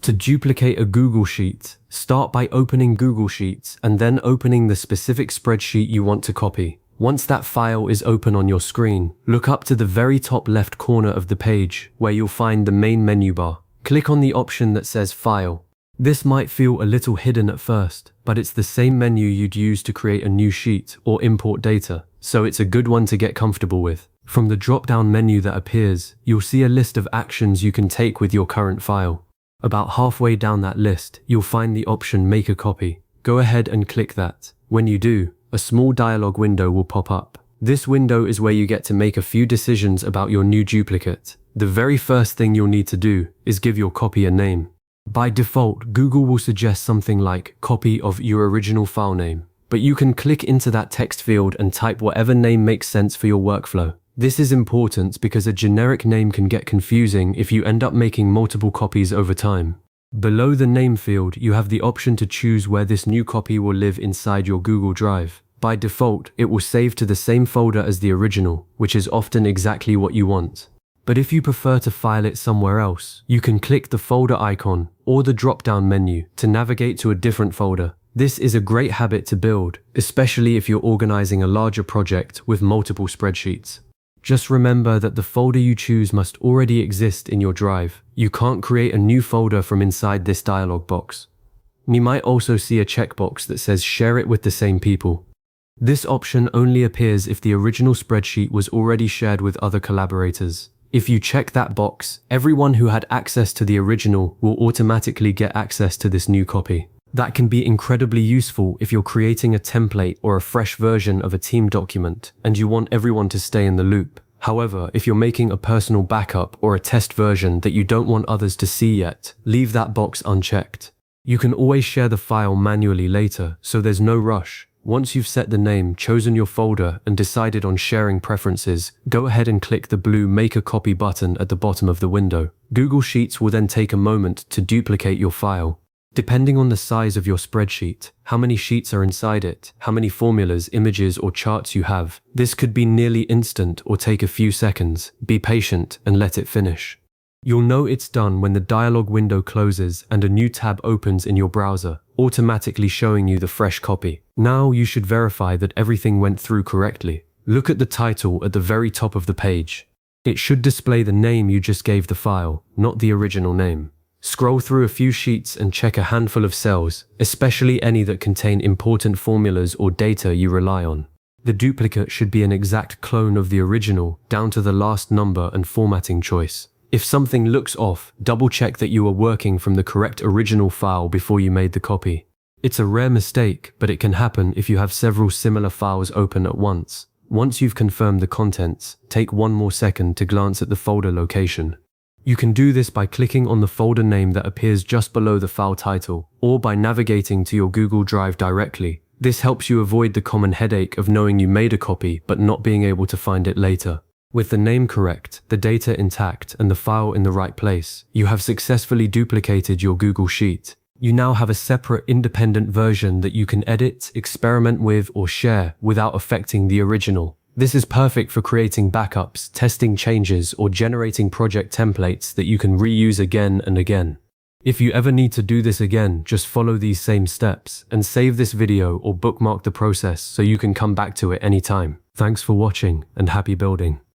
To duplicate a Google Sheet, start by opening Google Sheets and then opening the specific spreadsheet you want to copy. Once that file is open on your screen, look up to the very top left corner of the page where you'll find the main menu bar. Click on the option that says File. This might feel a little hidden at first, but it's the same menu you'd use to create a new sheet or import data, so it's a good one to get comfortable with. From the drop-down menu that appears, you'll see a list of actions you can take with your current file. About halfway down that list, you'll find the option Make a Copy. Go ahead and click that. When you do, a small dialog window will pop up. This window is where you get to make a few decisions about your new duplicate. The very first thing you'll need to do is give your copy a name. By default, Google will suggest something like copy of your original file name, but you can click into that text field and type whatever name makes sense for your workflow. This is important because a generic name can get confusing if you end up making multiple copies over time. Below the name field, you have the option to choose where this new copy will live inside your Google Drive. By default, it will save to the same folder as the original, which is often exactly what you want. But if you prefer to file it somewhere else, you can click the folder icon or the drop-down menu to navigate to a different folder. This is a great habit to build, especially if you're organizing a larger project with multiple spreadsheets. Just remember that the folder you choose must already exist in your drive. You can't create a new folder from inside this dialog box. You might also see a checkbox that says share it with the same people. This option only appears if the original spreadsheet was already shared with other collaborators. If you check that box, everyone who had access to the original will automatically get access to this new copy. That can be incredibly useful if you're creating a template or a fresh version of a team document and you want everyone to stay in the loop. However, if you're making a personal backup or a test version that you don't want others to see yet, leave that box unchecked. You can always share the file manually later, so there's no rush. Once you've set the name, chosen your folder, and decided on sharing preferences, go ahead and click the blue Make a Copy button at the bottom of the window. Google Sheets will then take a moment to duplicate your file. Depending on the size of your spreadsheet, how many sheets are inside it, how many formulas, images, or charts you have, this could be nearly instant or take a few seconds. Be patient and let it finish. You'll know it's done when the dialog window closes and a new tab opens in your browser, automatically showing you the fresh copy. Now you should verify that everything went through correctly. Look at the title at the very top of the page. It should display the name you just gave the file, not the original name. Scroll through a few sheets and check a handful of cells, especially any that contain important formulas or data you rely on. The duplicate should be an exact clone of the original, down to the last number and formatting choice. If something looks off, double-check that you are working from the correct original file before you made the copy. It's a rare mistake, but it can happen if you have several similar files open at once. Once you've confirmed the contents, take one more second to glance at the folder location. You can do this by clicking on the folder name that appears just below the file title, or by navigating to your Google Drive directly. This helps you avoid the common headache of knowing you made a copy but not being able to find it later. With the name correct, the data intact, and the file in the right place, you have successfully duplicated your Google Sheet. You now have a separate independent version that you can edit, experiment with, or share without affecting the original. This is perfect for creating backups, testing changes, or generating project templates that you can reuse again and again. If you ever need to do this again, just follow these same steps and save this video or bookmark the process so you can come back to it anytime. Thanks for watching and happy building.